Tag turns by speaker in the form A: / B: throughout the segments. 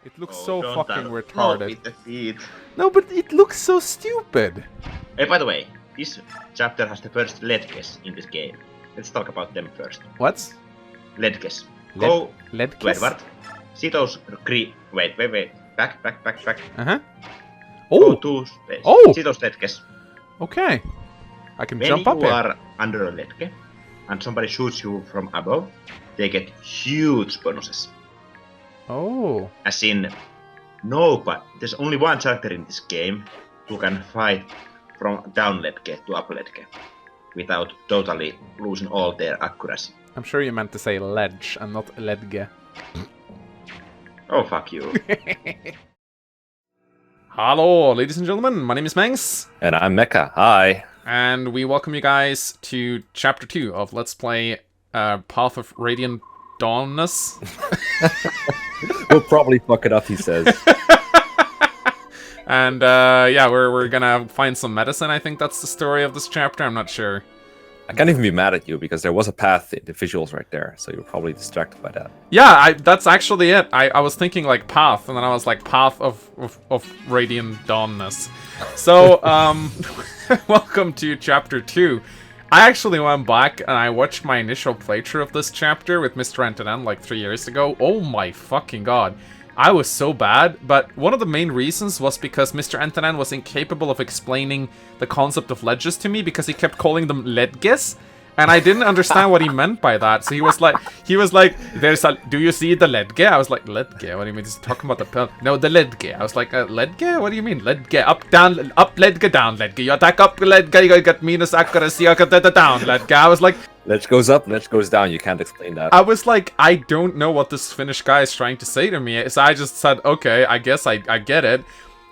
A: It looks so fucking
B: No,
A: retarded.
B: with the feet.
A: No, but it looks so stupid.
B: Hey, by the way, this chapter has the first Letges in this game. Let's talk about them first.
A: What?
B: Letges.
A: Letges?
B: Wait. See those Wait. Back.
A: Uh-huh.
B: Go
A: Oh!
B: to space.
A: Oh!
B: See those Letges.
A: Okay. I can
B: When
A: jump up
B: you
A: here.
B: are under a Letge, and somebody shoots you from above, they get huge bonuses.
A: Oh.
B: As in, but there's only one character in this game who can fight from down Letge to up Letge without totally losing all their accuracy.
A: I'm sure you meant to say ledge and not ledge.
B: Oh, fuck you.
A: Hello, ladies and gentlemen. My name is Mangs.
C: And I'm Mecha. Hi.
A: And we welcome you guys to Chapter 2 of Let's Play Path of Radiant Dawnness.
C: We'll probably fuck it up, he says.
A: And yeah, we're gonna find some medicine. I think that's the story of this chapter. I'm not sure.
C: I can't even be mad at you because there was a path in the visuals right there, so you're probably distracted by that.
A: Yeah, that's actually it. I was thinking like path, and then I was like path of Radiant Dawnness. So welcome to Chapter 2. I actually went back and I watched my initial playthrough of this chapter with Mr. Antonin like 3 years ago. Oh my fucking god. I was so bad, but one of the main reasons was because Mr. Antonin was incapable of explaining the concept of ledges to me because he kept calling them ledges, and I didn't understand what he meant by that. So he was like, "There's a, do you see the ledge?" I was like, "Ledge? What do you mean? He's talking about the pill?" No, the ledge. I was like, "Ledge? What do you mean? Ledge? Up, down, up, ledge, down, ledge. You attack up, ledge, you get minus accuracy, you get down, ledge." I was like,
C: Ledge goes up, ledge goes down. You can't explain that.
A: I was like, I don't know what this Finnish guy is trying to say to me. So I just said, okay, I guess I get it.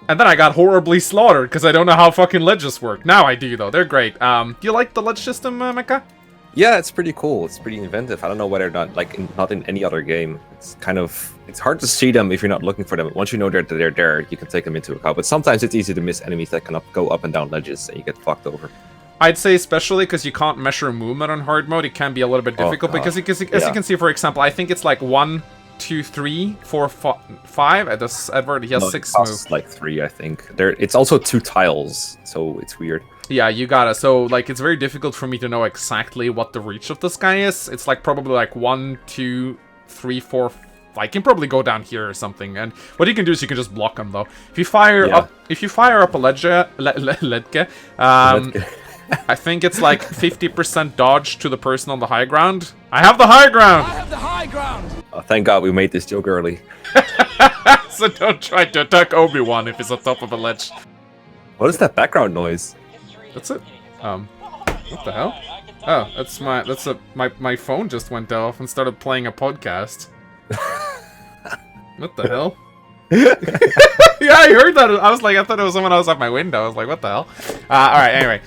A: And then I got horribly slaughtered because I don't know how fucking ledges work. Now I do, though. They're great. Do you like the ledge system, Mecha?
C: Yeah, it's pretty cool. It's pretty inventive. I don't know whether or not, not in any other game. It's hard to see them if you're not looking for them. Once you know they're there, you can take them into account. But sometimes it's easy to miss enemies that can go up and down ledges and you get fucked over.
A: I'd say especially because you can't measure movement on hard mode, it can be a little bit difficult because as you can see, for example, I think it's like 1, 2, 3, 4, 5. Edward, he has 6 moves.
C: Like 3, I think. It's also 2 tiles, so it's weird.
A: Yeah, you gotta. So like, it's very difficult for me to know exactly what the reach of this guy is. It's like probably like 1, 2, 3, 4. I can probably go down here or something, and what you can do is you can just block him though. If you fire up a ledge, I think it's like 50% dodge to the person on the high ground. I have the high ground!
D: I have the high ground!
C: Oh, thank God we made this joke early.
A: So don't try to attack Obi-Wan if he's on top of a ledge.
C: What is that background noise?
A: That's it. What the hell? Oh, my phone just went off and started playing a podcast. What the hell? Yeah, I heard that. I was like, I thought it was someone else at my window. I was like, what the hell? Alright, anyway.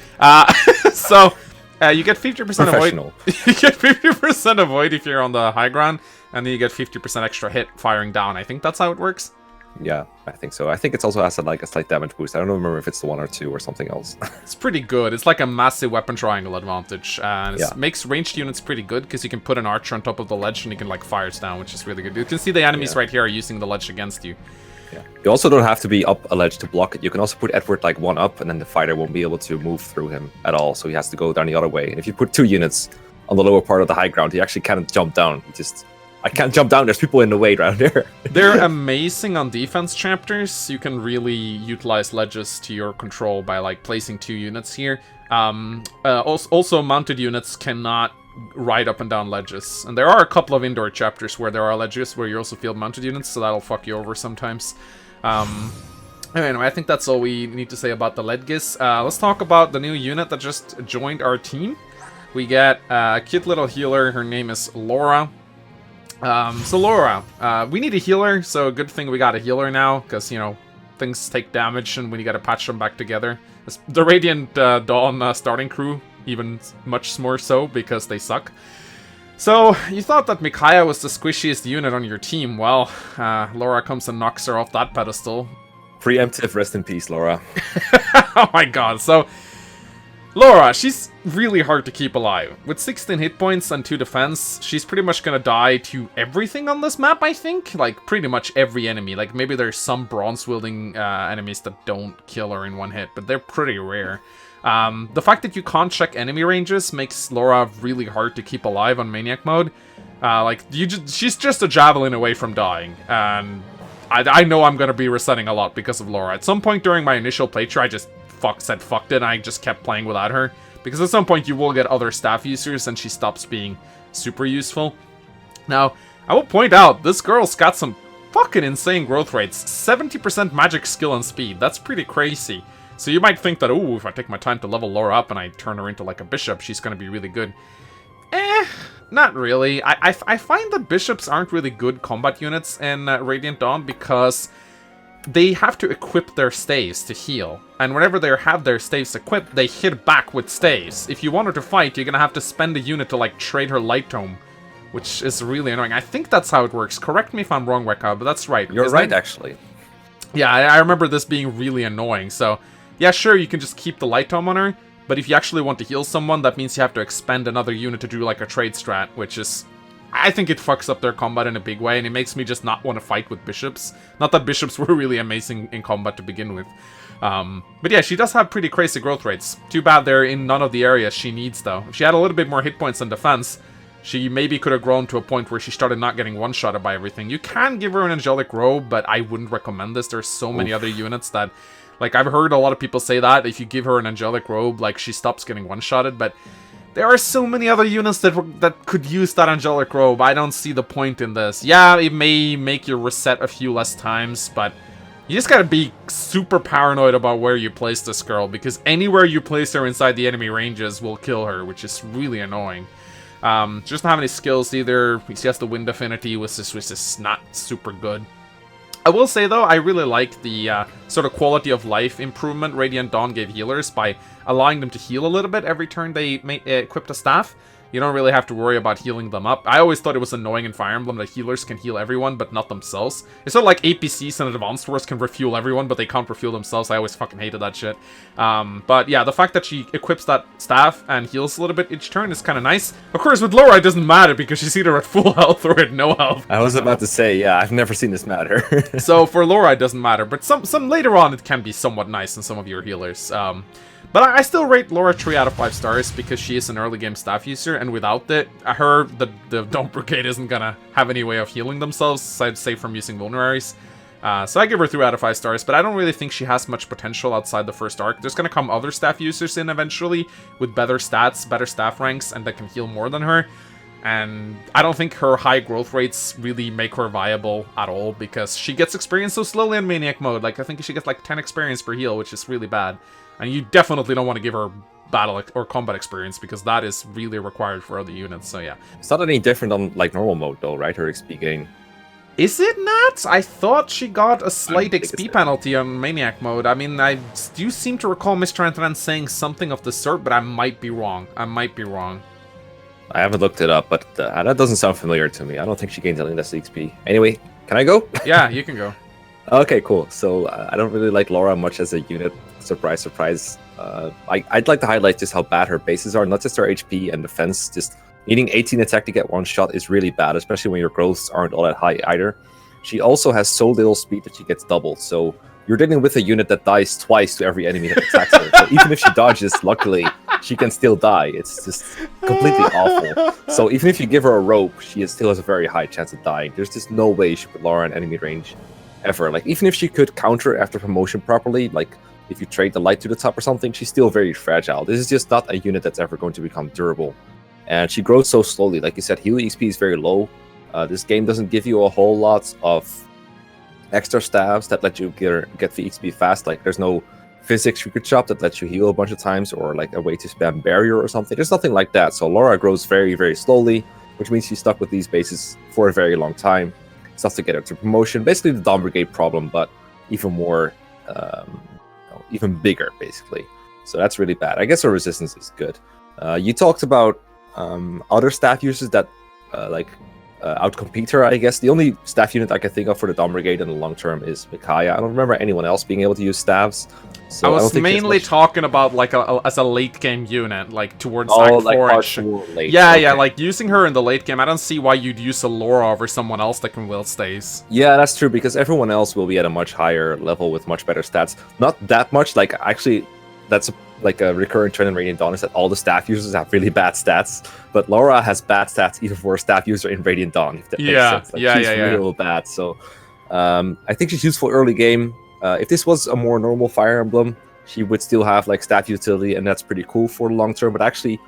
A: So, you get 50% avoid. You get 50% avoid if you're on the high ground, and then you get 50% extra hit firing down. I think that's how it works.
C: Yeah, I think so. I think it's also has a slight damage boost. I don't remember if it's the 1 or 2 or something else.
A: It's pretty good. It's like a massive weapon triangle advantage, and it makes ranged units pretty good because you can put an archer on top of the ledge and you can like fire it down, which is really good. You can see the enemies right here are using the ledge against you.
C: Yeah. You also don't have to be up a ledge to block it. You can also put Edward like 1 up, and then the fighter won't be able to move through him at all. So he has to go down the other way. And if you put 2 units on the lower part of the high ground, he actually can't jump down. I can't jump down. There's people in the way down there.
A: They're amazing on defense chapters. You can really utilize ledges to your control by like placing 2 units here. Also, mounted units cannot ride up and down ledges. And there are a couple of indoor chapters where there are ledges where you also field mounted units, so that'll fuck you over sometimes. Anyway, I think that's all we need to say about the Letges. Let's talk about the new unit that just joined our team. We get a cute little healer. Her name is Laura. So Laura, we need a healer, so good thing we got a healer now, because, you know, things take damage and we gotta patch them back together. The Radiant Dawn starting crew, even much more so, because they suck. So, you thought that Micaiah was the squishiest unit on your team. Well, Laura comes and knocks her off that pedestal.
C: Preemptive, rest in peace, Laura.
A: Oh my god, so... Laura, she's really hard to keep alive. With 16 hit points and 2 defense, she's pretty much gonna die to everything on this map, I think. Like, pretty much every enemy. Like, maybe there's some bronze-wielding enemies that don't kill her in one hit, but they're pretty rare. The fact that you can't check enemy ranges makes Laura really hard to keep alive on Maniac mode. She's just a javelin away from dying, and I know I'm gonna be resetting a lot because of Laura. At some point during my initial playthrough, I just said fucked it, and I just kept playing without her. Because at some point you will get other staff users, and she stops being super useful. Now, I will point out, this girl's got some fucking insane growth rates. 70% magic skill and speed. That's pretty crazy. So you might think that, ooh, if I take my time to level Laura up and I turn her into like a bishop, she's gonna be really good. Not really. I find that bishops aren't really good combat units in Radiant Dawn because they have to equip their staves to heal. And whenever they have their staves equipped, they hit back with staves. If you want her to fight, you're gonna have to spend a unit to, like, trade her light tome, which is really annoying. I think that's how it works. Correct me if I'm wrong, Weka, but that's right.
C: You're right, actually.
A: Yeah, I remember this being really annoying. So, yeah, sure, you can just keep the light tome on her, but if you actually want to heal someone, that means you have to expend another unit to do, like, a trade strat, which is... I think it fucks up their combat in a big way, and it makes me just not want to fight with bishops. Not that bishops were really amazing in combat to begin with. But yeah, she does have pretty crazy growth rates. Too bad they're in none of the areas she needs, though. If she had a little bit more hit points and defense, she maybe could have grown to a point where she started not getting one-shotted by everything. You can give her an angelic robe, but I wouldn't recommend this. There's so many other units that... Like, I've heard a lot of people say that if you give her an angelic robe, like, she stops getting one-shotted, but... There are so many other units that could use that angelic robe. I don't see the point in this. Yeah, it may make you reset a few less times, but you just gotta be super paranoid about where you place this girl, because anywhere you place her inside the enemy ranges will kill her, which is really annoying. She doesn't have any skills either. She has the wind affinity, which is not super good. I will say, though, I really like the sort of quality of life improvement Radiant Dawn gave healers by allowing them to heal a little bit every turn they equipped a staff. You don't really have to worry about healing them up. I always thought it was annoying in Fire Emblem that healers can heal everyone, but not themselves. It's sort of like APCs and Advanced Wars can refuel everyone, but they can't refuel themselves. I always fucking hated that shit. But yeah, the fact that she equips that staff and heals a little bit each turn is kind of nice. Of course, with Laura, it doesn't matter because she's either at full health or at no health.
C: I was about to say, yeah, I've never seen this matter.
A: So for Laura, it doesn't matter, but some later on, it can be somewhat nice in some of your healers. But I still rate Laura 3 out of 5 stars because she is an early game staff user, and without it, the Dome Brigade isn't gonna have any way of healing themselves, I'd say, from using vulneraries. So I give her 3 out of 5 stars, but I don't really think she has much potential outside the first arc. There's gonna come other staff users in eventually with better stats, better staff ranks, and that can heal more than her. And I don't think her high growth rates really make her viable at all because she gets experience so slowly in Maniac mode. Like, I think she gets like 10 experience per heal, which is really bad. And you definitely don't want to give her battle or combat experience because that is really required for other units, so yeah.
C: It's not any different on like normal mode though, right? Her XP gain.
A: Is it not? I thought she got a slight XP penalty on Maniac mode. I mean, I do seem to recall Mr. Antran saying something of the sort, but I might be wrong. I
C: I haven't looked it up, but that doesn't sound familiar to me. I don't think she gains any less XP. Anyway, can I go?
A: Yeah, you can go.
C: Okay, cool. So I don't really like Laura much as a unit. Surprise, surprise. I'd like to highlight just how bad her bases are, not just her HP and defense. Just needing 18 attack to get one shot is really bad, especially when your growths aren't all that high either. She also has so little speed that she gets doubled, so you're dealing with a unit that dies twice to every enemy that attacks her. So even if she dodges, luckily, she can still die. It's just completely awful. So even if you give her a rope, she still has a very high chance of dying. There's just no way she put Laura in enemy range ever. Like, even if she could counter after promotion properly, like if you trade the light to the top or something, she's still very fragile. This is just not a unit that's ever going to become durable. And she grows so slowly. Like you said, healing XP is very low. This game doesn't give you a whole lot of extra stabs that let you get the XP fast. Like, there's no physics you could shop that lets you heal a bunch of times, or like a way to spam barrier or something. There's nothing like that. So Laura grows very, very slowly, which means she's stuck with these bases for a very long time. It's tough to get her to promotion. Basically the Dawn Brigade problem, but even more, even bigger, basically. So that's really bad. I guess her resistance is good. You talked about other staff users that like outcompete her, I guess. The only staff unit I can think of for the Dom Brigade in the long term is Micaiah. I don't remember anyone else being able to use staves. So
A: I
C: don't
A: was
C: think she has
A: mainly
C: much-
A: talking about like as a late game unit, like towards
C: Oh,
A: Act
C: like
A: 4.
C: part 4 late.
A: Yeah,
C: okay.
A: yeah, like using her in the late game. I don't see why you'd use a Laura over someone else that can wield stays.
C: Yeah, that's true, because everyone else will be at a much higher level with much better stats. Not that much, like, actually, that's like a recurring trend in Radiant Dawn is that all the staff users have really bad stats, but Laura has bad stats even for a staff user in Radiant Dawn, if that makes sense. Like, she's real bad, so I think she's useful early game. If this was a more normal Fire Emblem, she would still have like staff utility, and that's pretty cool for the long term, but actually,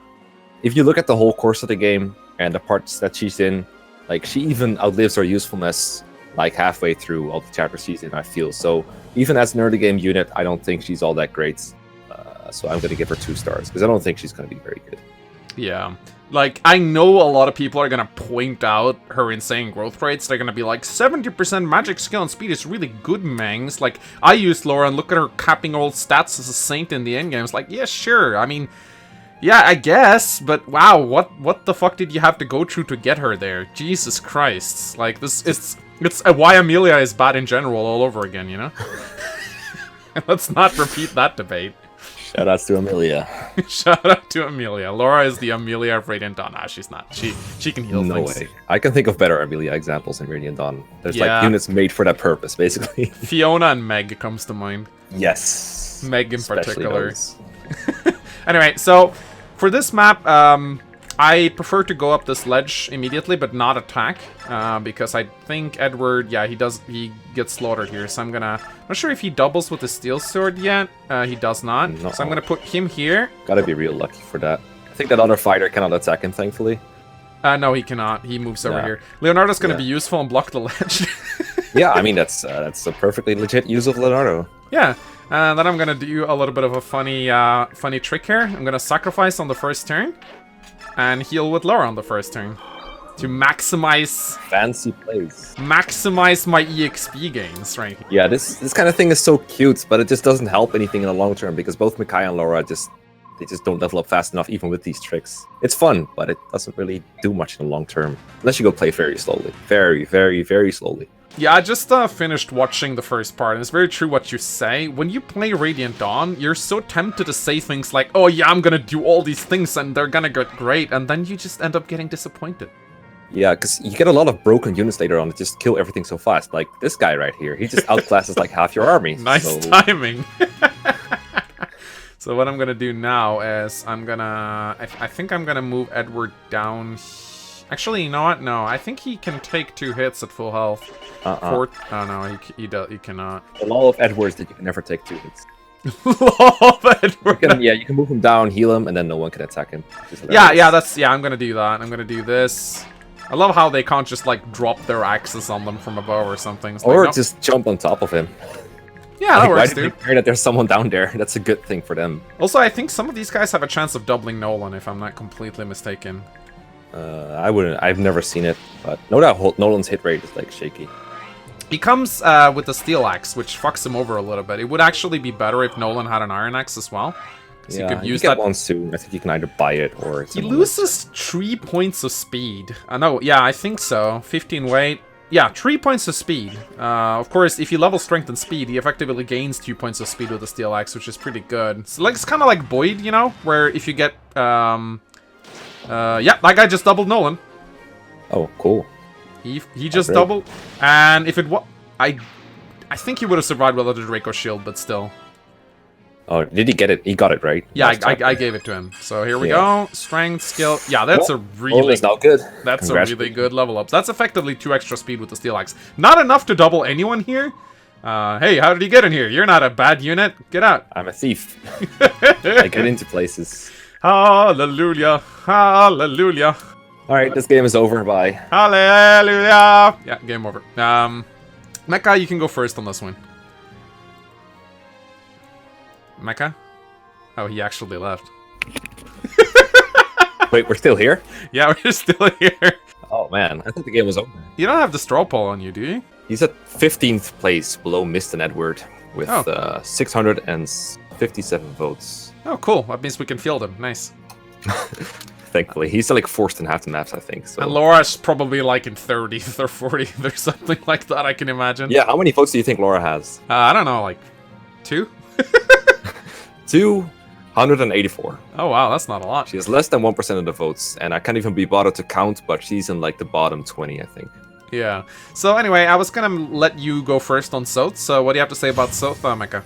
C: if you look at the whole course of the game and the parts that she's in, like, she even outlives her usefulness like halfway through all the chapters she's in, I feel. So even as an early game unit, I don't think she's all that great. So I'm going to give her 2 stars, because I don't think she's going to be very good.
A: Yeah. Like, I know a lot of people are gonna point out her insane growth rates. They're gonna be like, 70% magic skill and speed is really good, Mangs. Like, I used Laura and look at her capping all stats as a saint in the endgame. It's like, yeah, sure. I mean, yeah, I guess, but wow, what the fuck did you have to go through to get her there? Jesus Christ. Like, this, it's why Amelia is bad in general all over again, you know? Let's not repeat that debate.
C: Shoutouts to Amelia.
A: Shout out to Amelia. Laura is the Amelia of Radiant Dawn. Nah, she's not. She can heal
C: No
A: things.
C: way. I can think of better Amelia examples in Radiant Dawn. There's
A: Yeah.
C: like units made for that purpose, basically.
A: Fiona and Meg comes to mind.
C: Yes.
A: Meg in
C: Especially
A: particular.
C: those.
A: Anyway, so for this map, I prefer to go up this ledge immediately, but not attack, because I think Edward, yeah, he gets slaughtered here. So I'm not sure if he doubles with the steel sword yet. He does not.
C: No.
A: So I'm gonna put him here.
C: Gotta be real lucky for that. I think that other fighter cannot attack him, thankfully.
A: No, he cannot. He moves over
C: Yeah.
A: here. Leonardo's gonna
C: Yeah.
A: be useful and block the ledge.
C: Yeah, I mean, that's a perfectly legit use of Leonardo.
A: Yeah. And then I'm gonna do a little bit of a funny trick here. I'm gonna sacrifice on the first turn, and heal with Laura on the first turn, to maximize
C: Fancy plays.
A: my EXP gains right here.
C: Yeah, this kind of thing is so cute, but it just doesn't help anything in the long term, because both Micaiah and Laura just don't level up fast enough, even with these tricks. It's fun, but it doesn't really do much in the long term, unless you go play very slowly. Very, very, very slowly.
A: Yeah, I just finished watching the first part, and it's very true what you say. When you play Radiant Dawn, you're so tempted to say things like, oh yeah, I'm gonna do all these things and they're gonna get great, and then you just end up getting disappointed.
C: Yeah, because you get a lot of broken units later on that just kill everything so fast. Like this guy right here, he just outclasses like half your army.
A: Nice
C: so...
A: timing. So what I'm gonna do now is I'm gonna... I think I'm gonna move Edward down... Actually, you know what? No, I think he can take 2 hits at full health. Oh no, he cannot.
C: The law of Edward is that you can never take 2 hits.
A: Love Edward.
C: You can move him down, heal him, and then no one can attack him.
A: Yeah, I'm gonna do that. I'm gonna do this. I love how they can't just like drop their axes on them from above or something. It's
C: Or
A: like, no.
C: just jump on top of him.
A: Yeah, that
C: Like, why
A: works,
C: did they
A: dude.
C: care that there's someone down there? That's a good thing for them.
A: Also, I think some of these guys have a chance of doubling Nolan, if I'm not completely mistaken.
C: I wouldn't. I've never seen it, but no doubt Nolan's hit rate is like shaky.
A: He comes with the steel axe, which fucks him over a little bit. It would actually be better if Nolan had an iron axe as well. Because
C: Yeah,
A: you could
C: you
A: use
C: get
A: that.
C: one soon. I think you can either buy it or...
A: He loses 3 points of speed. No, yeah, I think so. 15 weight. Yeah, 3 points of speed. Of course, if you level strength and speed, he effectively gains 2 points of speed with the steel axe, which is pretty good. So, like, it's kind of like Boyd, you know, where if you get yeah, that guy just doubled Nolan.
C: Oh, cool.
A: He just
C: great.
A: doubled, and if it was, I think he would have survived without the Draco shield, but still.
C: Oh, did he get it? He got it, right?
A: Yeah,
C: Last time.
A: I gave it to him. So here we
C: Yeah.
A: go. Strength, skill. Yeah, that's a really
C: Nolan's now good.
A: That's a really good level up. That's effectively 2 extra speed with the steel axe. Not enough to double anyone here. Hey, how did you get in here? You're not a bad unit. Get out.
C: I'm a thief. I get into places.
A: Hallelujah. Hallelujah.
C: Alright, this game is over. Bye.
A: Hallelujah. Yeah, game over. Mecha, you can go first on this one. Mecha? Oh, he actually left.
C: Wait, we're still here?
A: Yeah, we're still here.
C: Oh man, I thought the game was over.
A: You don't have the straw poll on you, do you?
C: He's at 15th place, below Mist and Edward, with
A: Oh.
C: 657 votes.
A: Oh, cool. That means we can field him. Nice.
C: thankfully. He's like forced in half the maps, I think. So.
A: And Laura's probably like in 30th or 40th or something like that, I can imagine.
C: Yeah, how many votes do you think Laura has?
A: I don't know, like 2?
C: 284.
A: Oh wow, that's not a lot.
C: She has less than 1% of the votes, and I can't even be bothered to count, but she's in like the bottom 20, I think.
A: Yeah. So anyway, I was gonna let you go first on Sothe, so what do you have to say about Sothe, Mecca?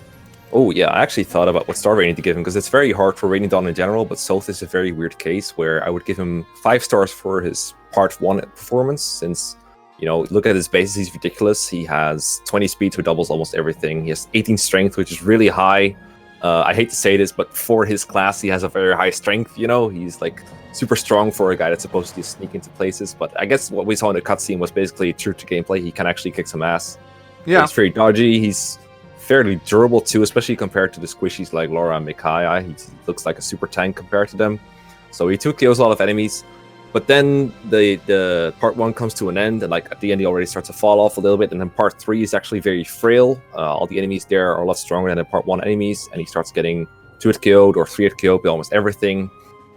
C: Oh yeah, I actually thought about what star rating to give him, because it's very hard for rating Dawn in general, but Sothe is a very weird case where I would give him 5 stars for his part 1 performance, since, you know, look at his bases, he's ridiculous. He has 20 speed, who doubles almost everything. He has 18 strength, which is really high. I hate to say this, but for his class, he has a very high strength, you know? He's like super strong for a guy that's supposed to sneak into places, but I guess what we saw in the cutscene was basically true to gameplay. He can actually kick some ass.
A: Yeah.
C: He's very dodgy. He's fairly durable too, especially compared to the squishies like Laura and Micaiah. He looks like a super tank compared to them. So he kills a lot of enemies. But then the part 1 comes to an end, and like at the end he already starts to fall off a little bit, and then part 3 is actually very frail. All the enemies there are a lot stronger than the part 1 enemies, and he starts getting 2-hit killed or 3-hit killed by almost everything.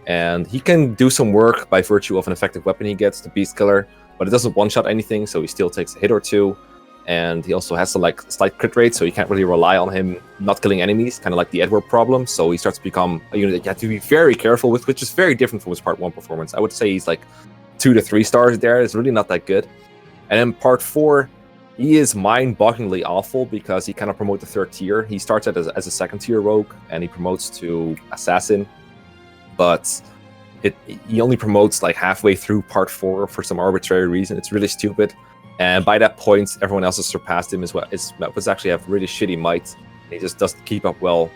C: And he can do some work by virtue of an effective weapon he gets, the Beast Killer, but it doesn't one-shot anything, so he still takes a hit or 2. And he also has some like slight crit rate, so you can't really rely on him not killing enemies, kind of like the Edward problem. So he starts to become a unit that you have to be very careful with, which is very different from his part 1 performance. I would say he's like 2 to 3 stars there. It's really not that good. And then part 4, he is mind-bogglingly awful because he cannot promote the 3rd tier. He starts out as a 2nd tier rogue, and he promotes to assassin, but he only promotes like halfway through part 4 for some arbitrary reason. It's really stupid. And by that point, everyone else has surpassed him as well. His weapons actually have really shitty might. He just doesn't keep up well.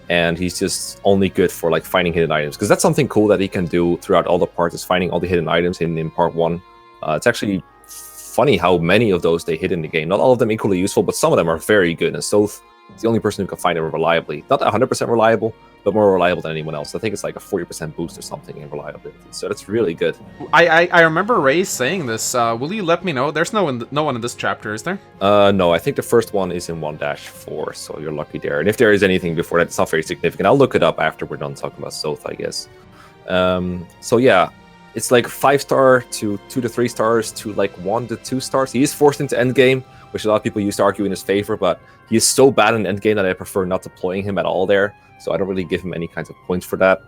C: And he's just only good for like finding hidden items. Because that's something cool that he can do throughout all the parts, is finding all the hidden items in part 1. It's actually funny how many of those they hit in the game. Not all of them equally useful, but some of them are very good. And Sothe is the only person who can find them reliably. Not 100% reliable, but more reliable than anyone else. I think it's like a 40% boost or something in reliability. So that's really good.
A: I remember Ray saying this. Will you let me know? There's no one in this chapter, is there?
C: No, I think the first one is in 1-4, so you're lucky there. And if there is anything before that, it's not very significant. I'll look it up after we're done talking about Sothe, I guess. So yeah, it's like 5-star to 2 to 3 stars to like 1 to 2 stars. He is forced into endgame, which a lot of people used to argue in his favor, but he is so bad in endgame that I prefer not deploying him at all there. So I don't really give him any kinds of points for that.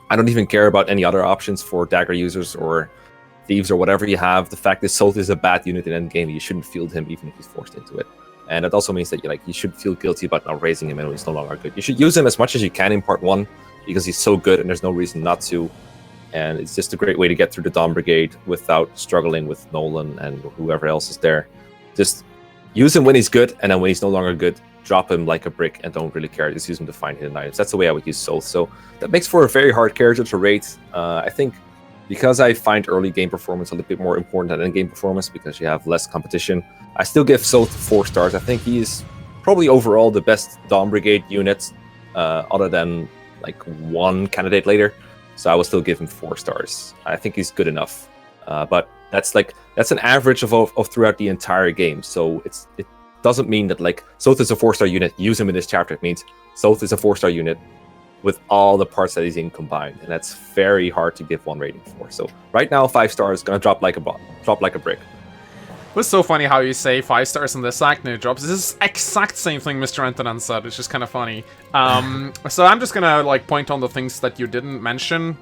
C: I don't even care about any other options for dagger users or thieves or whatever you have. The fact is Sothe is a bad unit in endgame. You shouldn't field him even if he's forced into it. And that also means that you should feel guilty about not raising him when he's no longer good. You should use him as much as you can in part 1 because he's so good and there's no reason not to. And it's just a great way to get through the Dawn Brigade without struggling with Nolan and whoever else is there. Just use him when he's good, and then when he's no longer good, drop him like a brick and don't really care. Just use him to find hidden items. That's the way I would use Sothe. So that makes for a very hard character to rate. I think because I find early game performance a little bit more important than end game performance because you have less competition, I still give Sothe 4 stars. I think he's probably overall the best Dawn Brigade unit, other than like one candidate later. So I will still give him 4 stars. I think he's good enough. But that's an average of throughout the entire game. So it doesn't mean that like Sothe is a 4-star unit, use him in this chapter. It means Sothe is a 4-star unit with all the parts that he's in combined, and that's very hard to give one rating for. So right now 5 stars, gonna drop like a brick.
A: It was so funny how you say 5 stars in the Sackner drops. This is exact same thing Mr. Antonin said, which is kind of funny. So I'm just gonna like point on the things that you didn't mention.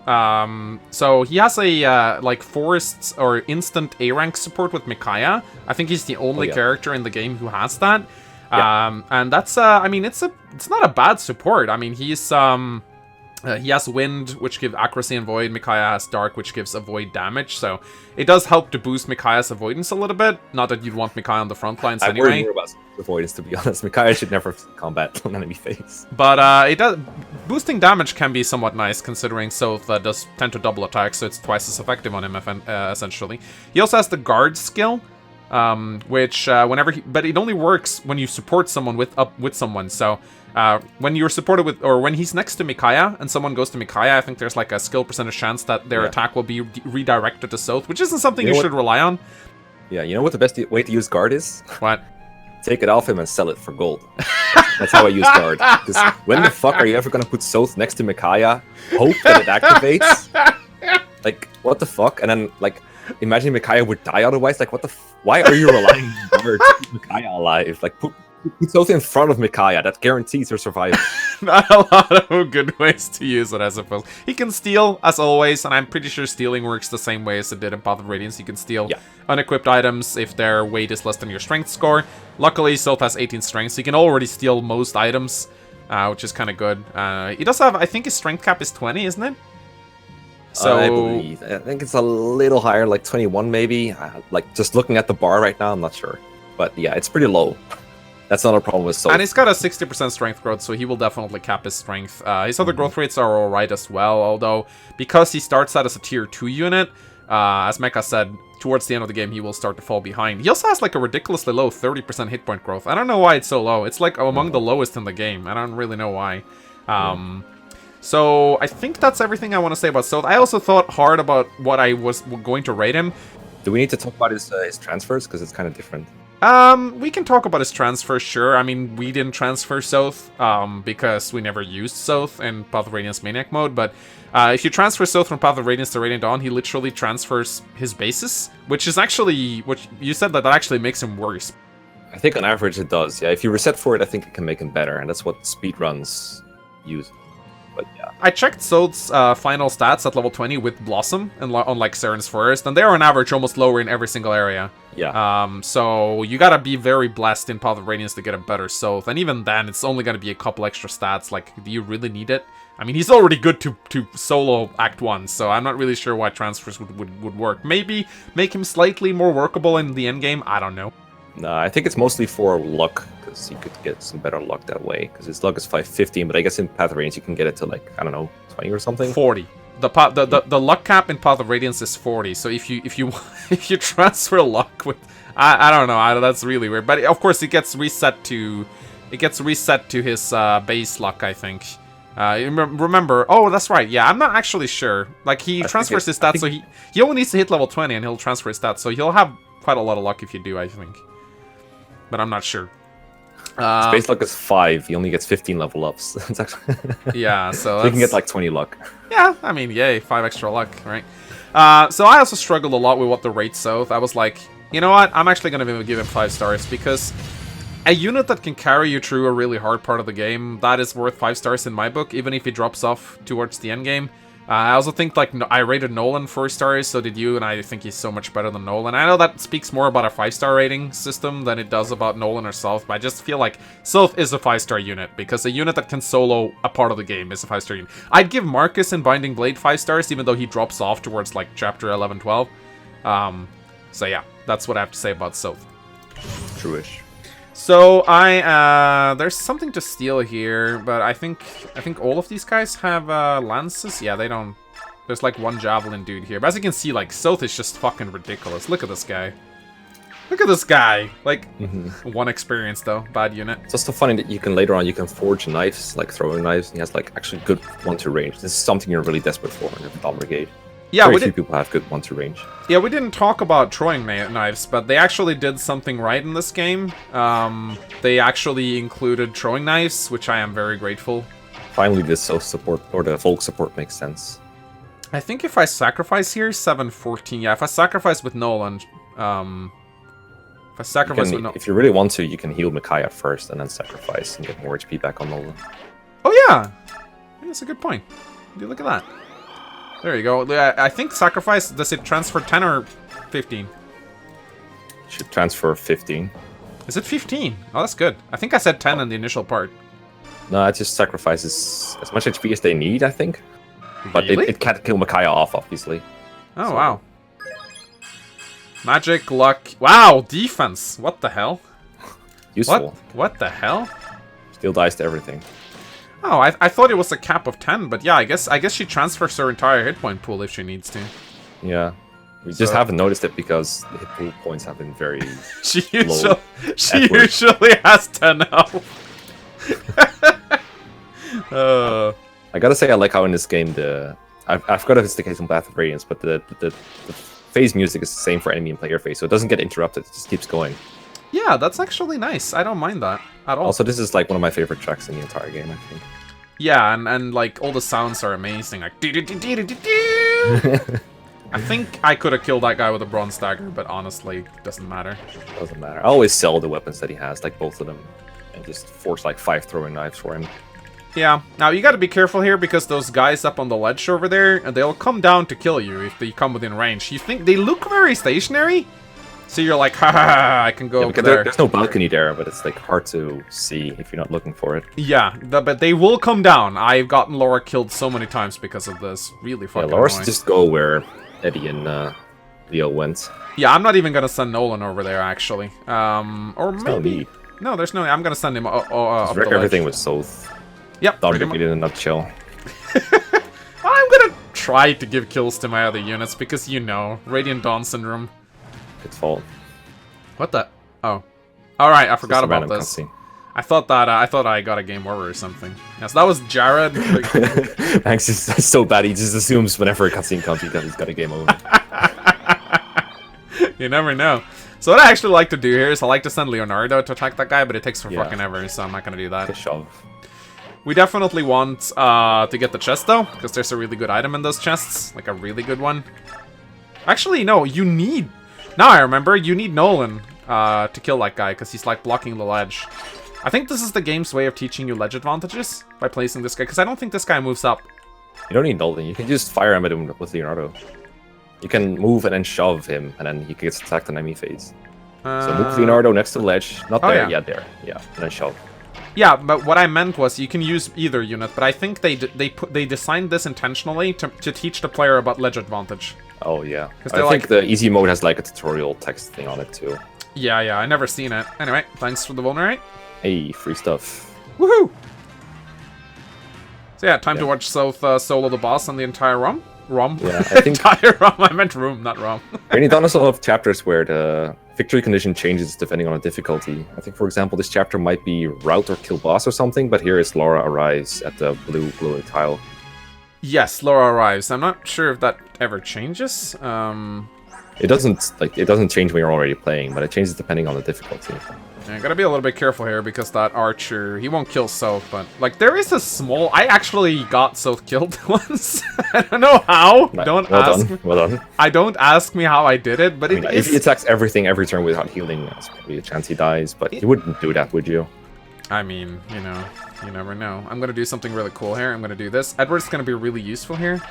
A: So he has a like forced or instant A rank support with Micaiah. I think he's the only character in the game who has that. And that's I mean it's not a bad support. I mean he's he has Wind, which gives accuracy and Void. Micaiah has Dark, which gives avoid damage. So it does help to boost Micaiah's avoidance a little bit. Not that you'd want Micaiah on the front lines anyway.
C: I worry more about avoidance, to be honest. Micaiah should never combat an enemy face.
A: But it does boosting damage can be somewhat nice, considering Sothe does tend to double attack, so it's twice as effective on him, essentially. He also has the Guard skill, which but it only works when you support someone with someone. So when you're supported with, or when he's next to Micaiah and someone goes to Micaiah, I think there's like a skill percentage chance that their attack will be redirected to Sothe, which isn't something you should rely on.
C: Yeah, you know what the best way to use Guard is?
A: What?
C: Take it off him and sell it for gold. That's how I use Guard. Because when the fuck are you ever going to put Sothe next to Micaiah, hope that it activates, Like, what the fuck? And then, like, imagine Micaiah would die otherwise. Like, what the why are you relying on her to keep Micaiah alive? Like, put Sothe in front of Micaiah. That guarantees her survival.
A: Not a lot of good ways to use it, I suppose. He can steal, as always, and I'm pretty sure stealing works the same way as it did in Path of Radiance. You can steal unequipped items if their weight is less than your strength score. Luckily, Sothe has 18 strength, so you can already steal most items, which is kind of good. He does have, I think his strength cap is 20, isn't it? So
C: I believe. I think it's a little higher, like 21 maybe. Like, just looking at the bar right now, I'm not sure. But yeah, it's pretty low. That's not a problem with Sothe.
A: And he's got a 60% strength growth, so he will definitely cap his strength. His other growth rates are alright as well, although because he starts out as a tier 2 unit, as Mecha said, towards the end of the game he will start to fall behind. He also has like a ridiculously low 30% hit point growth. I don't know why it's so low. It's like among the lowest in the game. I don't really know why. So I think that's everything I want to say about Sothe. I also thought hard about what I was going to rate him.
C: Do we need to talk about his transfers? Because it's kind of different.
A: We can talk about his transfer, sure. I mean, we didn't transfer Sothe, because we never used Sothe in Path of Radiance Maniac mode, but if you transfer Sothe from Path of Radiance to Radiant Dawn, he literally transfers his bases, which is actually, which you said that actually makes him worse.
C: I think on average it does, yeah. If you reset for it, I think it can make him better, and that's what speedruns use. But yeah.
A: I checked Sothe's final stats at level 20 with Blossom and on like Saren's Forest, and they are on average almost lower in every single area.
C: Yeah.
A: So you gotta be very blessed in Path of Radiance to get a better Sothe, and even then, it's only gonna be a couple extra stats. Like, do you really need it? I mean, he's already good to solo Act 1, so I'm not really sure why transfers would work. Maybe make him slightly more workable in the endgame, I don't know.
C: No, I think it's mostly for luck, because you could get some better luck that way, because his luck is 515, but I guess in Path of Radiance you can get it to, like, I don't know, 20 or something?
A: 40. The luck cap in Path of Radiance is 40, so if you transfer luck with... I don't know, that's really weird, but of course it gets reset to his base luck, I think. Remember, oh, that's right, yeah, I'm not actually sure. Like, he transfers his stats, so he only needs to hit level 20 and he'll transfer his stats, so he'll have quite a lot of luck if you do, I think. But I'm not sure.
C: His base luck is 5. He only gets 15 level ups. It's actually
A: yeah, so
C: you can get like 20 luck.
A: Yeah, I mean, yay, 5 extra luck, right? So I also struggled a lot with what to rate Sothe. I was like, you know what? I'm actually gonna give him 5 stars because a unit that can carry you through a really hard part of the game, that is worth 5 stars in my book, even if he drops off towards the end game. I also think, like, I rated Nolan 4 stars, so did you, and I think he's so much better than Nolan. I know that speaks more about a 5-star rating system than it does about Nolan or Sothe, but I just feel like Sothe is a 5-star unit, because a unit that can solo a part of the game is a 5-star unit. I'd give Marcus in Binding Blade 5 stars, even though he drops off towards, like, chapter 11, 12. So yeah, that's what I have to say about Sothe.
C: True-ish.
A: So there's something to steal here, but I think all of these guys have lances. Yeah, they don't. There's like one javelin dude here, but as you can see, like, Sothe is just fucking ridiculous. Look at this guy. Look at this guy. Like, 1 experience though, bad unit.
C: It's also funny that you can later on forge knives, like throwing knives. And he has like actually good 1-2 range. This is something you're really desperate for in the Dawn Brigade.
A: Yeah,
C: very few people have good 1-2 range.
A: Yeah, we didn't talk about throwing knives, but they actually did something right in this game. They actually included throwing knives, which I am very grateful.
C: Finally, this Sothe support, or the folk support, makes sense.
A: I think if I sacrifice here, 714. Yeah, if I sacrifice with Nolan,
C: if you really want to, you can heal Micaiah first and then sacrifice and get more HP back on Nolan.
A: Oh yeah, that's a good point. Dude, look at that. There you go. I think sacrifice, does it transfer 10 or 15?
C: Should transfer 15.
A: Is it 15? Oh, that's good. I think I said 10 in the initial part.
C: No, it just sacrifices as much HP as they need, I think. But
A: really?
C: it can't kill Micaiah off, obviously.
A: Oh, so. Wow. Magic, luck. Wow, defense. What the hell?
C: Useful.
A: What the hell?
C: Still dies to everything.
A: Oh, I thought it was a cap of 10, but yeah, I guess she transfers her entire hit point pool if she needs to.
C: Yeah. We just haven't noticed it because the hit pool points have been very
A: she
C: low.
A: She usually has 10 health.
C: I gotta say, I like how in this game I forgot if it's the case in Path of Radiance, but the phase music is the same for enemy and player phase, so it doesn't get interrupted, it just keeps going.
A: Yeah, that's actually nice. I don't mind that at all.
C: Also, this is like one of my favorite tracks in the entire game, I think.
A: Yeah, and like all the sounds are amazing, like I think I could have killed that guy with a bronze dagger, but honestly, it doesn't matter.
C: Doesn't matter. I always sell the weapons that he has, like both of them, and just force like 5 throwing knives for him.
A: Yeah. Now, you gotta be careful here, because those guys up on the ledge over there, they'll come down to kill you if they come within range. You think they look very stationary? So you're like, ha ha ha, I can go over there.
C: There's no balcony there, but it's like hard to see if you're not looking for it.
A: Yeah, but they will come down. I've gotten Laura killed so many times because of this. Really fucking
C: Laura
A: annoying.
C: just go where Eddie and Leo went.
A: Yeah, I'm not even gonna send Nolan over there, actually. Or
C: There's
A: maybe...
C: no need.
A: No, there's no... I'm gonna send him up the
C: Wreck
A: ledge.
C: everything with Sothe.
A: Yep.
C: Doggy in a nutshell.
A: I'm gonna try to give kills to my other units, because you know, Radiant Dawn Syndrome.
C: It's fault.
A: What the... Oh. Alright, I forgot
C: Just a
A: about
C: random
A: this.
C: cutscene.
A: I thought I got a game over or something. Yes, that was Jared.
C: Max is so bad, he just assumes whenever a cutscene comes, he's got a game over.
A: You never know. So what I actually like to do here is I like to send Leonardo to attack that guy, but it takes for fucking ever, so I'm not gonna do that.
C: Good shove.
A: We definitely want to get the chest, though, because there's a really good item in those chests. Like, a really good one. Actually, no, you need... Now I remember, you need Nolan to kill that guy, because he's, like, blocking the ledge. I think this is the game's way of teaching you ledge advantages, by placing this guy, because I don't think this guy moves up.
C: You don't need Nolan, you can just fire him at him with Leonardo. You can move and then shove him, and then he gets attacked in enemy phase. So move Leonardo next to the ledge. Not there, yeah, there. Yeah, and then shove.
A: Yeah, but what I meant was you can use either unit, but I think they designed this intentionally to teach the player about ledge advantage.
C: Oh yeah, I
A: like,
C: think the easy mode has like a tutorial text thing on it too.
A: Yeah, I never seen it. Anyway, thanks for the vulnerate.
C: Hey, free stuff.
A: Woohoo! So yeah, time to watch Sothe solo the boss on the entire ROM.
C: Yeah, I think
A: entire ROM. I meant room, not ROM.
C: Rainy Dawn has a lot of chapters where the victory condition changes depending on the difficulty. I think, for example, this chapter might be route or kill boss or something, but here is Laura arrives at the blue glowing tile.
A: Yes, Laura arrives. I'm not sure if that ever changes.
C: It doesn't change when you're already playing, but it changes depending on the difficulty.
A: I gotta be a little bit careful here because that archer, he won't kill Sothe, but like there is a small. I actually got Sothe killed once. I don't know how.
C: Right.
A: Don't
C: well
A: ask.
C: Done. Well done.
A: I don't ask me how I did it, but
C: if he attacks everything every turn without healing, there's probably a chance he dies. But you wouldn't do that, would you?
A: I mean, you know, you never know. I'm gonna do something really cool here. I'm gonna do this. Edward's gonna be really useful here.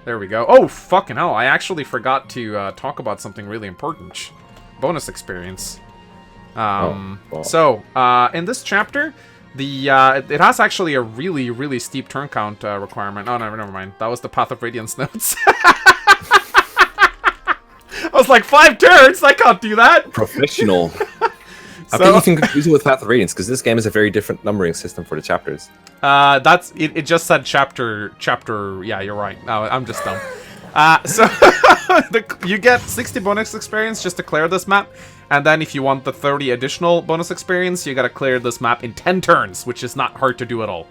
A: There we go. Oh, fucking hell. I actually forgot to talk about something really important. Bonus experience. So, in this chapter, it has actually a really, really steep turn count requirement. Oh, no, never mind. That was the Path of Radiance notes. I was like, 5 turns? I can't do that.
C: Professional. I think you can confuse it with Path of Radiance, because this game is a very different numbering system for the chapters.
A: That's it just said chapter. Yeah, you're right. No, I'm just dumb. So you get 60 bonus experience just to clear this map, and then if you want the 30 additional bonus experience, you gotta clear this map in 10 turns, which is not hard to do at all.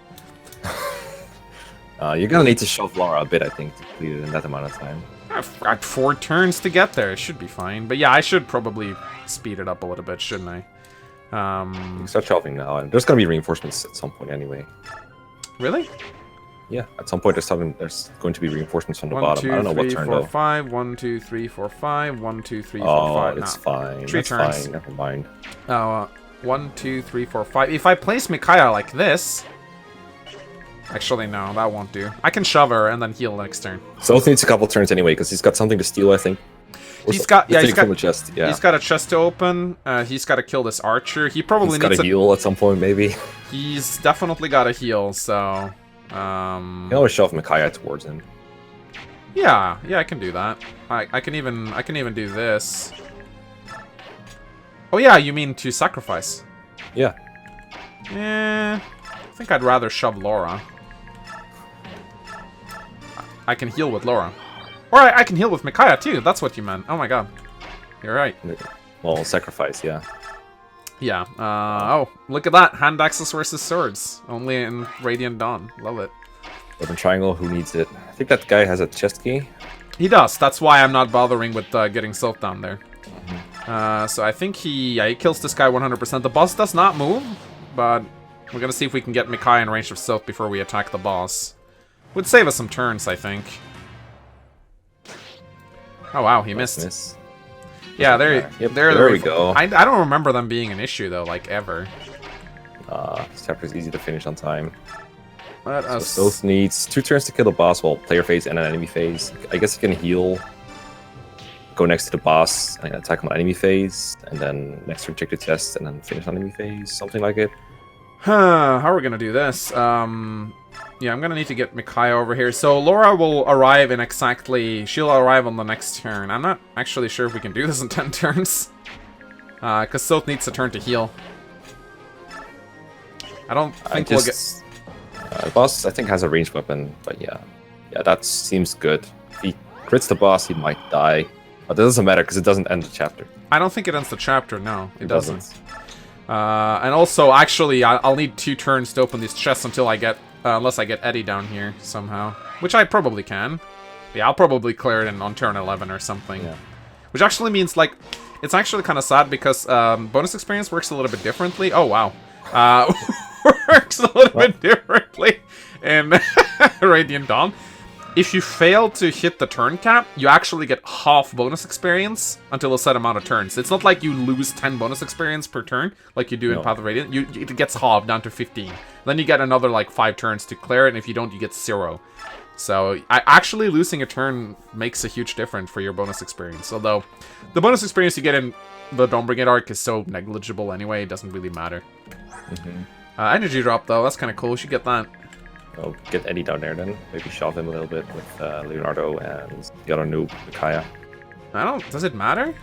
C: You're gonna need to shove Laura a bit, I think, to complete it in that amount of time.
A: I've got 4 turns to get there. It should be fine. But yeah, I should probably speed it up a little bit, shouldn't I?
C: You can start shoving now, and there's gonna be reinforcements at some point anyway.
A: Really?
C: Yeah, at some point there's going to be reinforcements from the
A: 1,
C: bottom.
A: 2,
C: I don't know
A: 3,
C: what turn
A: 4,
C: though.
A: 5. 1, 2, 3, 4, 5. 1, 2, 3, 4,
C: Oh,
A: 5.
C: it's fine.
A: 3
C: That's
A: turns.
C: fine. Never mind.
A: 1, 2, 3, 4, 5. If I place Micaiah like this... Actually, no, that won't do. I can shove her and then heal next turn.
C: Sothe needs a couple turns anyway, because he's got something to steal, I think.
A: He's got
C: from the chest. Yeah.
A: He's got a chest to open. He's got to kill this archer. He probably
C: He's
A: needs
C: got a heal at some point, maybe.
A: He's definitely got a heal. So,
C: You can always shove Micaiah towards him.
A: yeah, I can do that. I can even do this. Oh yeah, you mean to sacrifice?
C: Yeah.
A: I think I'd rather shove Laura. I can heal with Laura. Or I can heal with Micaiah too, that's what you meant. Oh my god. You're right.
C: Well, sacrifice, yeah.
A: Yeah, oh, look at that. Hand axes versus swords. Only in Radiant Dawn. Love it.
C: Weapon triangle, who needs it? I think that guy has a chest key.
A: He does. That's why I'm not bothering with getting Sothe down there. So I think he kills this guy 100%. The boss does not move, but we're gonna see if we can get Micaiah in range of Sothe before we attack the boss. Would save us some turns, I think. Oh wow, he
C: Nice
A: missed.
C: miss.
A: Yeah,
C: There we go.
A: I don't remember them being an issue though, like ever.
C: This chapter is easy to finish on time.
A: Let
C: So
A: us.
C: Sothe needs 2 turns to kill the boss, while player phase and an enemy phase. I guess he can heal, go next to the boss, and attack on enemy phase, and then next turn check the test, and then finish on enemy phase, something like it.
A: Huh, how are we gonna do this? Yeah, I'm gonna need to get Micaiah over here. So Laura will arrive in exactly... She'll arrive on the next turn. I'm not actually sure if we can do this in 10 turns. Because Sothe needs a turn to heal. I don't think we'll get...
C: The boss, I think, has a ranged weapon, but yeah. Yeah, that seems good. If he crits the boss, he might die. But that doesn't matter, because it doesn't end the chapter.
A: I don't think it ends the chapter, no. It doesn't.
C: doesn't.
A: And also, actually, I'll need 2 turns to open these chests until I get... unless I get Eddie down here somehow. Which I probably can. Yeah, I'll probably clear it on turn 11 or something.
C: Yeah.
A: Which actually means, like... It's actually kind of sad because bonus experience works a little bit differently. Oh, wow. Works a little bit differently in Radiant Dawn. If you fail to hit the turn cap, you actually get half bonus experience until a set amount of turns. It's not like you lose 10 bonus experience per turn, like you do in Path of Radiant. It gets halved down to 15. Then you get another, like, 5 turns to clear it, and if you don't, you get 0. So, actually losing a turn makes a huge difference for your bonus experience. Although, the bonus experience you get in the Dawn Brigade arc is so negligible anyway, it doesn't really matter. Energy drop, though, that's kind of cool. We should get that.
C: I'll get Eddie down there then. Maybe shove him a little bit with Leonardo and the other noob, Micaiah.
A: Does it matter?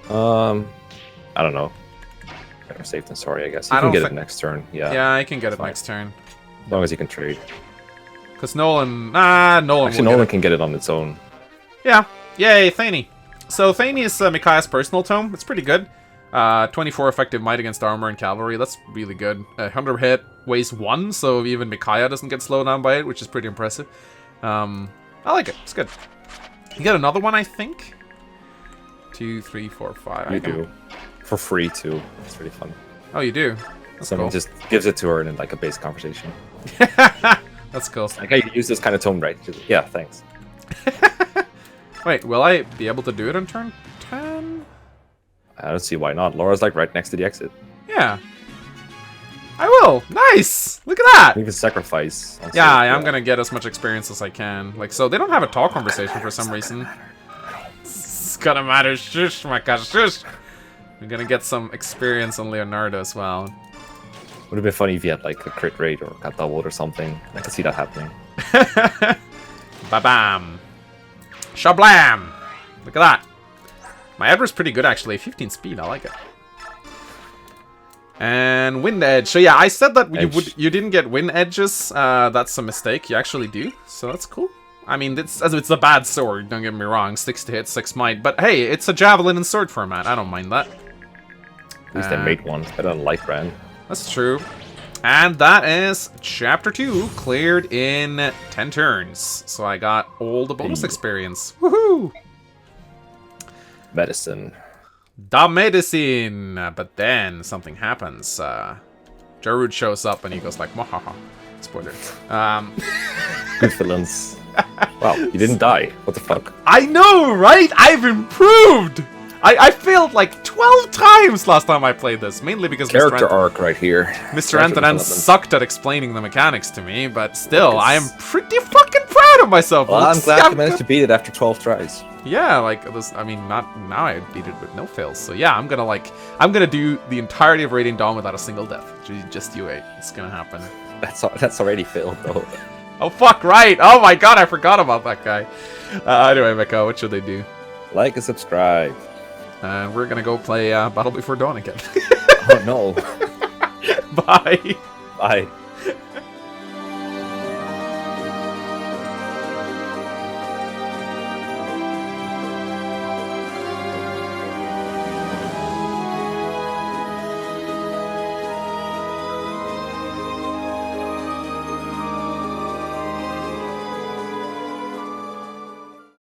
C: I don't know. Better safe than sorry, I guess. You can get it next turn. Yeah.
A: Yeah, I can get it next turn.
C: As long as you can trade.
A: Because Nolan... Nolan
C: Actually, Nolan can get it on its own.
A: Yeah. Yay, Thani. So, Thani is Micaiah's personal tome. It's pretty good. 24 effective might against armor and cavalry. That's really good. 100 hit, weighs 1, so even Micaiah doesn't get slowed down by it, which is pretty impressive. I like it. It's good. You get another one, I think? 2, 3, 4, 5.
C: You do. For free, too. It's really fun.
A: Oh, you do? That's
C: Someone
A: cool.
C: just gives it to her in, like, a base conversation.
A: That's cool.
C: Like, hey, you use this kind of tome, right? Just, yeah, thanks.
A: Wait, will I be able to do it on turn 10?
C: I don't see why not. Laura's, like, right next to the exit.
A: Yeah. I will. Nice. Look at that.
C: You can sacrifice.
A: Yeah, I'm gonna get as much experience as I can. Like, so they don't have a talk conversation for some reason. It's gonna matter. Shush, my gosh, shush. We're gonna get some experience on Leonardo as well.
C: Would have been funny if you had, like, a crit rate or got doubled or something. I could see that happening.
A: Ba-bam. Shablam. Look at that. My Edward's pretty good, actually. 15 speed. I like it. And Wind Edge. So yeah, I said that you didn't get Wind Edges. That's a mistake. You actually do. So that's cool. I mean, it's a bad sword. Don't get me wrong. 6 to hit, 6 might. But hey, it's a javelin and sword format. I don't mind that.
C: At least they made one. It's better than Light Brand.
A: That's true. And that is Chapter 2 cleared in 10 turns. So I got all the bonus experience. Woohoo!
C: Medicine.
A: The medicine! But then something happens. Jarud shows up and he goes like, "Mwahaha." Spoiler.
C: Good villains. Wow, you didn't die. What the fuck?
A: I know, right? I've improved! I failed like 12 times last time I played this, mainly because
C: Character arc right here.
A: Mr. Antonin sucked at explaining the mechanics to me, but still, I am pretty fucking proud of myself.
C: Well, I'm glad you managed to beat it after 12 tries.
A: Yeah, like this. I mean, not now. I beat it with no fails. So yeah, I'm gonna do the entirety of Radiant Dawn without a single death. Just you wait. It's gonna happen.
C: That's already failed though.
A: Oh fuck! Right. Oh my god, I forgot about that guy. Anyway, Mecca, what should they do?
C: Like and subscribe.
A: And we're gonna go play Battle Before Dawn again.
C: Oh no.
A: Bye.
C: Bye.